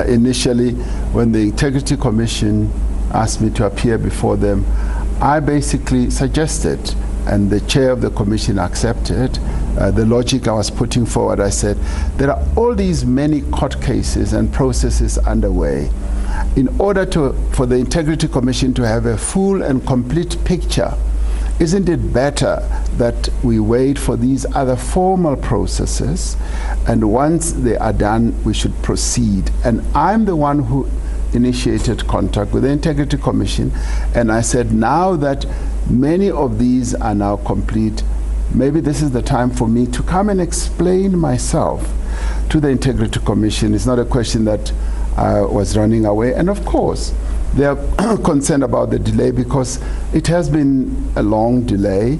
initially, when the Integrity Commission asked me to appear before them, I basically suggested, and the chair of the commission accepted, the logic I was putting forward. I said, there are all these many court cases and processes underway. In order for the Integrity Commission to have a full and complete picture, isn't it better that we wait for these other formal processes, and once they are done, we should proceed? And I'm the one who initiated contact with the Integrity Commission, and I said, now that many of these are now complete, maybe this is the time for me to come and explain myself to the Integrity Commission. It's not a question that I was running away. And of course, they are concerned about the delay because it has been a long delay,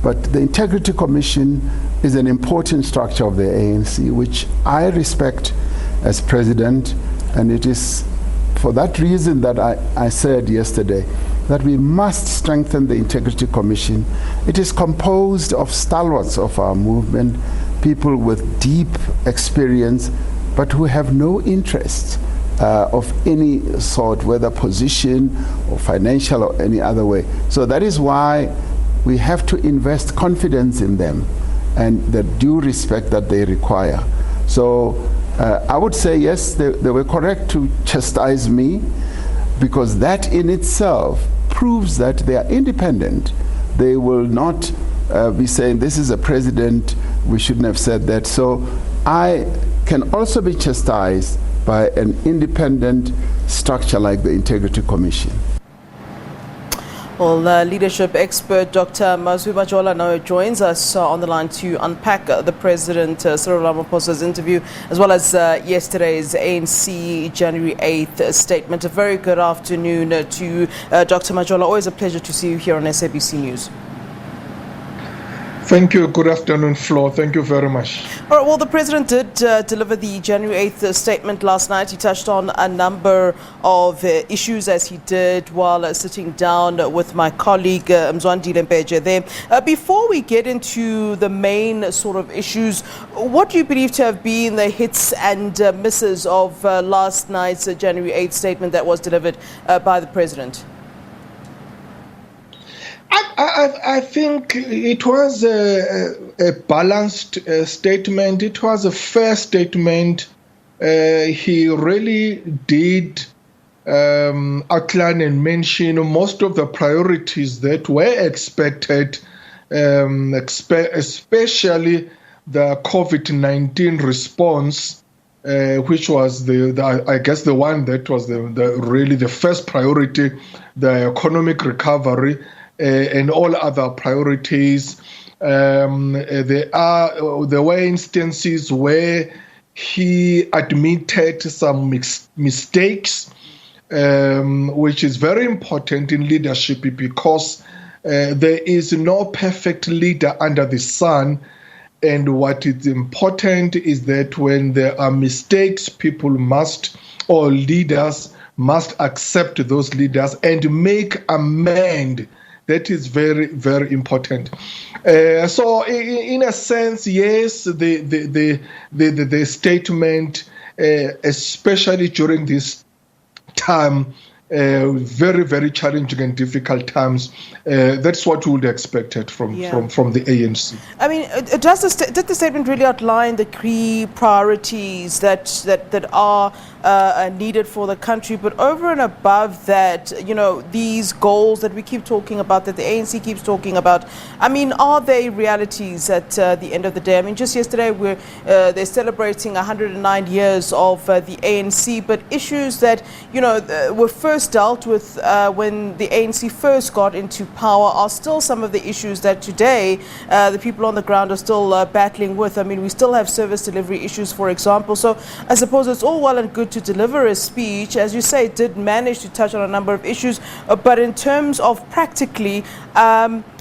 but the Integrity Commission is an important structure of the ANC, which I respect as president, and it is for that reason that I said yesterday that we must strengthen the Integrity Commission. It is composed of stalwarts of our movement, people with deep experience, but who have no interest of any sort, whether position or financial or any other way. So that is why we have to invest confidence in them and the due respect that they require. So I would say, yes, they were correct to chastise me, because that in itself proves that they are independent. They will not be saying, this is a president, we shouldn't have said that. So I can also be chastised by an independent structure like the Integrity Commission. Well, leadership expert Dr. Mazwe Majola now joins us on the line to unpack the President Cyril Ramaphosa's interview, as well as yesterday's ANC January 8th statement. A very good afternoon to Dr. Majola. Always a pleasure to see you here on SABC News. Thank you. Good afternoon, Flo. Thank you very much. All right, well, the President did deliver the January 8th statement last night. He touched on a number of issues, as he did while sitting down with my colleague Mzwandile Mpeje there. Before we get into the main sort of issues, what do you believe to have been the hits and misses of last night's January 8th statement that was delivered by the President? I think it was a balanced statement. It was a fair statement. He really did outline and mention most of the priorities that were expected, especially the COVID-19 response, which was I guess the one that was really the first priority, the economic recovery. And all other priorities. There were instances where he admitted some mistakes, which is very important in leadership, because there is no perfect leader under the sun. And what is important is that when there are mistakes, people must, or leaders must accept those leaders and make amends. That is very, very important. So, in a sense, yes, the statement, especially during this time, very, very challenging and difficult times. That's what we would expect from the ANC. I mean, did the statement really outline the key priorities that are needed for the country? But over and above that, you know, these goals that we keep talking about, that the ANC keeps talking about, I mean, are they realities at the end of the day? I mean, just yesterday they're celebrating 109 years of the ANC, but issues that, you know, were first dealt with when the ANC first got into power are still some of the issues that today the people on the ground are still battling with. I mean, we still have service delivery issues, for example. So I suppose it's all well and good to deliver a speech. As you say, it did manage to touch on a number of issues, but in terms of practically,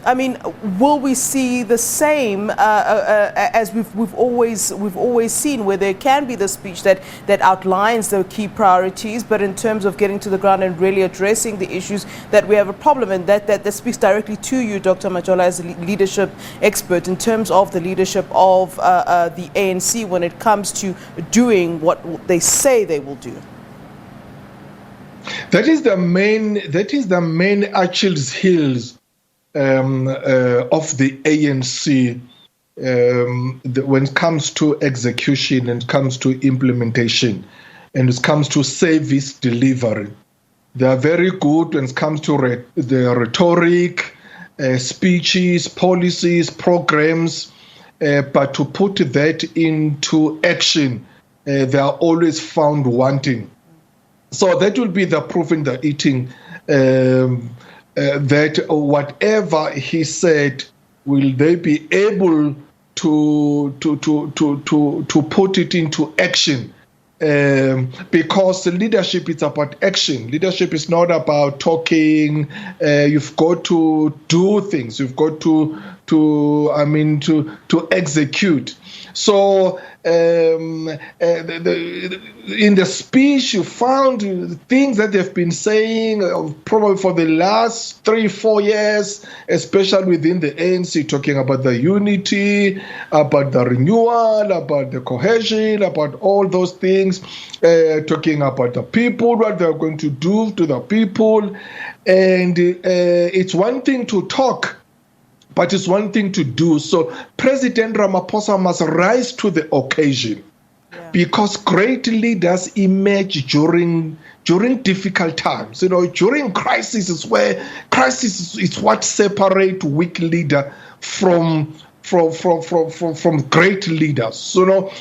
I mean, will we see the same as we've always seen, where there can be the speech that outlines the key priorities, but in terms of getting to the ground and really addressing the issues, that we have a problem, and that speaks directly to you, Dr. Majola, as a leadership expert, in terms of the leadership of the ANC when it comes to doing what they say they will do. That is the main Achilles heels of the ANC when it comes to execution and comes to implementation and it comes to service delivery. They are very good when it comes to the rhetoric, speeches, policies, programs, but to put that into action, they are always found wanting. So that will be the proof in the eating, that whatever he said, will they be able to put it into action? Because leadership is about action. Leadership is not about talking. You've got to do things. You've got to execute. So in the speech, you found things that they've been saying probably for the last 3-4 years, especially within the ANC, talking about the unity, about the renewal, about the cohesion, about all those things, talking about the people, what they're going to do to the people. And it's one thing to talk, but it's one thing to do. So President Ramaphosa must rise to the occasion, because great leaders emerge during difficult times. During crisis is where crisis is what separates weak leader from great leaders. So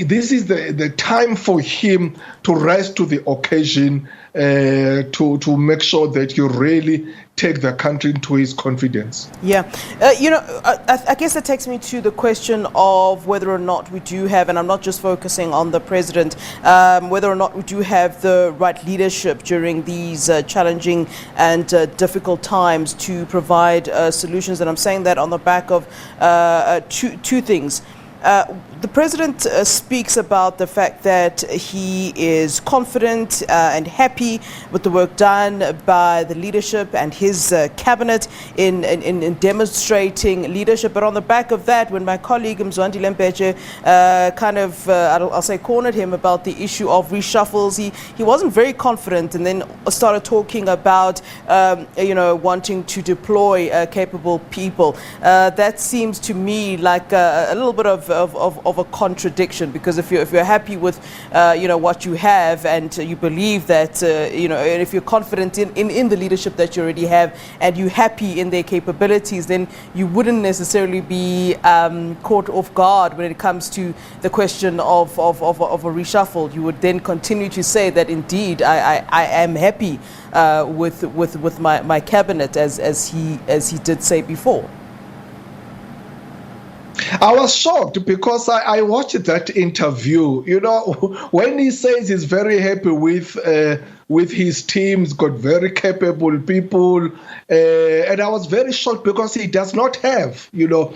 this is the time for him to rise to the occasion, to make sure that you really take the country into his confidence. Yeah. I guess that takes me to the question of whether or not we do have, and I'm not just focusing on the president, whether or not we do have the right leadership during these challenging and difficult times to provide solutions. And I'm saying that on the back of two things. The president speaks about the fact that he is confident and happy with the work done by the leadership and his cabinet in demonstrating leadership. But on the back of that, when my colleague Mazwe Majola I'll say cornered him about the issue of reshuffles, he wasn't very confident, and then started talking about wanting to deploy capable people. That seems to me like a little bit of a contradiction, because if you're happy with what you have, and you believe that and if you're confident in the leadership that you already have, and you're happy in their capabilities, then you wouldn't necessarily be caught off guard when it comes to the question of a reshuffle. You would then continue to say that indeed I am happy with my cabinet, as he did say before. I was shocked because I watched that interview. When he says he's very happy with his team, he's got very capable people, and I was very shocked because he does not have, the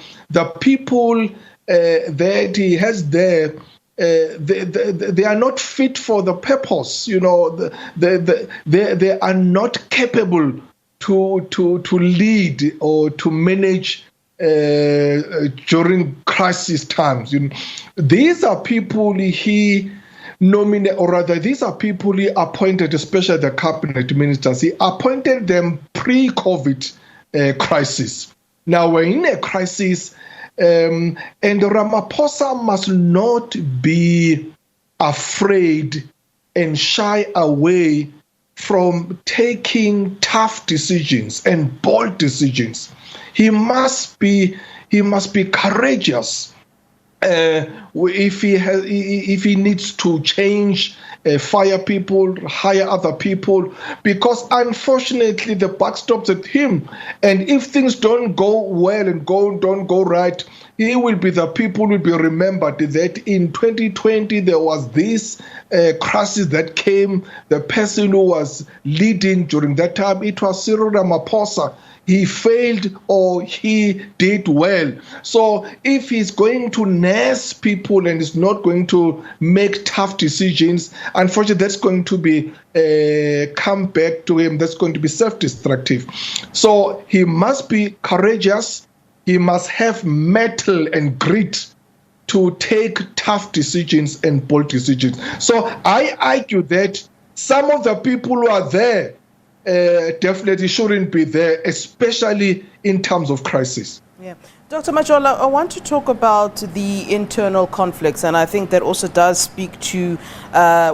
people that he has there. They are not fit for the purpose. They are not capable to lead or to manage during crisis times. These are people he nominated, or rather, these are people he appointed, especially the cabinet ministers. He appointed them pre-COVID crisis. Now we're in a crisis, and Ramaphosa must not be afraid and shy away from taking tough decisions and bold decisions. He must be courageous if he needs to change, fire people, hire other people, because unfortunately the buck stops at him. And if things don't go well and don't go right, he will be the people will be remembered that in 2020 there was this crisis that came. The person who was leading during that time, it was Cyril Ramaphosa. He failed or he did well. So if he's going to nurse people and is not going to make tough decisions, unfortunately that's going to be come back to him. That's going to be self-destructive. So he must be courageous. He must have mettle and grit to take tough decisions and bold decisions. So I argue that some of the people who are there definitely shouldn't be there, especially in terms of crisis. Yeah. Dr. Majola, I want to talk about the internal conflicts, and I think that also does speak to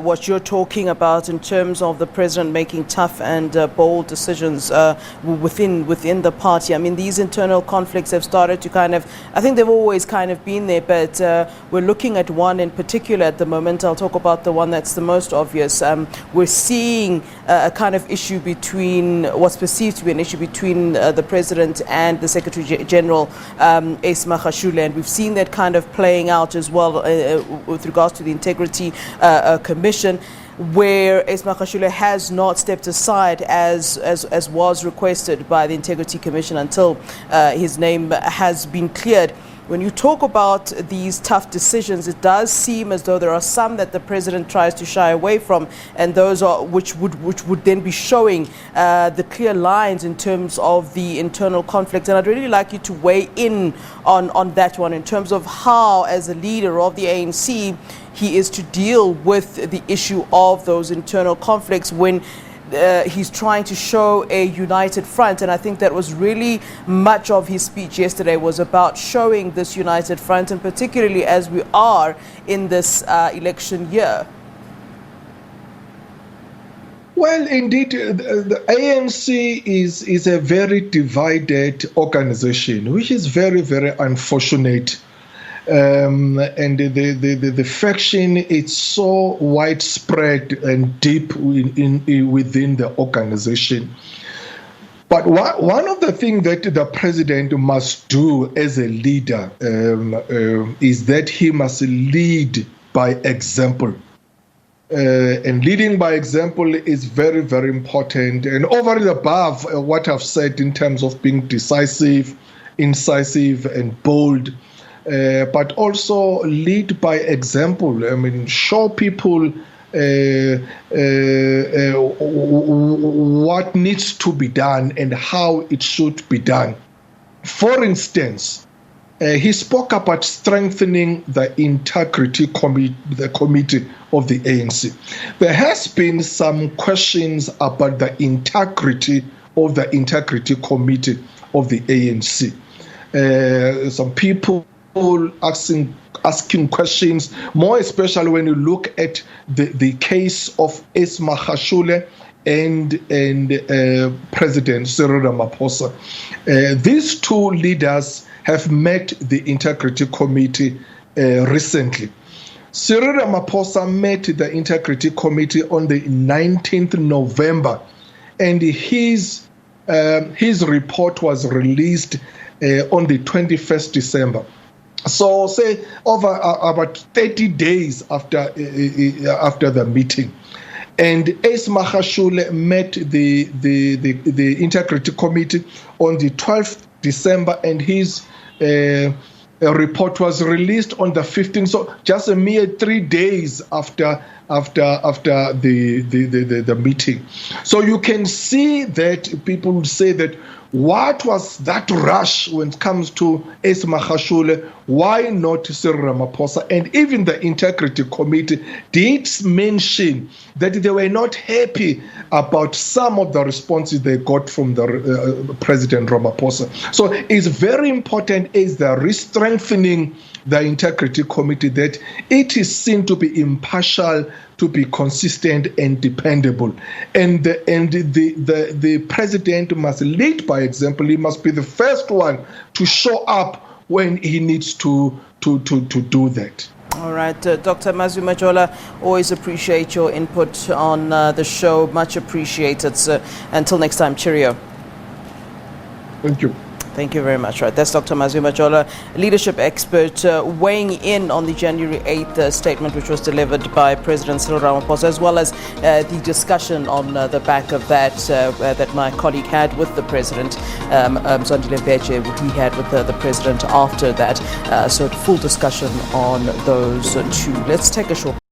what you're talking about in terms of the president making tough and bold decisions within the party. I mean, these internal conflicts have started to I think they've always been there, but we're looking at one in particular at the moment. I'll talk about the one that's the most obvious. We're seeing a kind of issue between, what's perceived to be an issue between the president and the Secretary General, Mazwe, and we've seen that playing out as well with regards to the Integrity Commission, where Mazwe has not stepped aside as was requested by the Integrity Commission until his name has been cleared. When you talk about these tough decisions, it does seem as though there are some that the president tries to shy away from, and those are which would then be showing the clear lines in terms of the internal conflict. And I'd really like you to weigh in on that one in terms of how, as a leader of the ANC, he is to deal with the issue of those internal conflicts when he's trying to show a united front. And I think that was really much of his speech yesterday was about showing this united front, and particularly as we are in this election year. Well, indeed, the ANC is a very divided organization, which is very, very unfortunate. And the faction is so widespread and deep within the organization. But one of the things that the president must do as a leader is that he must lead by example. And leading by example is very, very important. And over and above what I've said in terms of being decisive, incisive, and bold, but also lead by example. I mean, show people what needs to be done and how it should be done. For instance, he spoke about strengthening the integrity committee of the ANC. There has been some questions about the integrity of the integrity committee of the ANC. Some people asking questions, more especially when you look at the case of Mazwe Majola and President Cyril Ramaphosa. These two leaders have met the Integrity Committee recently. Cyril Ramaphosa met the Integrity Committee on the 19th November, and his report was released on the 21st December. So, say over about 30 days after the meeting, and Mazwe Majola met the Integrity Committee on the 12th December, and his report was released on the 15th. So, just a mere 3 days after the meeting. So you can see that people would say that what was that rush when it comes to Mazwe Majola? Why not Cyril Ramaphosa? And even the Integrity Committee did mention that they were not happy about some of the responses they got from the President Ramaphosa. So it's very important as the re-strengthening the Integrity Committee that it is seen to be impartial, to be consistent and dependable. And the president must lead by example. He must be the first one to show up when he needs to do that. All right, Dr. Mazwe Majola, always appreciate your input on the show. Much appreciated. So until next time, cheerio. Thank you. Thank you very much. Right, that's Dr. Mazwe Majola, leadership expert, weighing in on the January 8th statement which was delivered by President Cyril Ramaphosa, as well as the discussion on the back of that that my colleague had with the President, Zandile Mbeje, he had with the President after that. So full discussion on those two. Let's take a short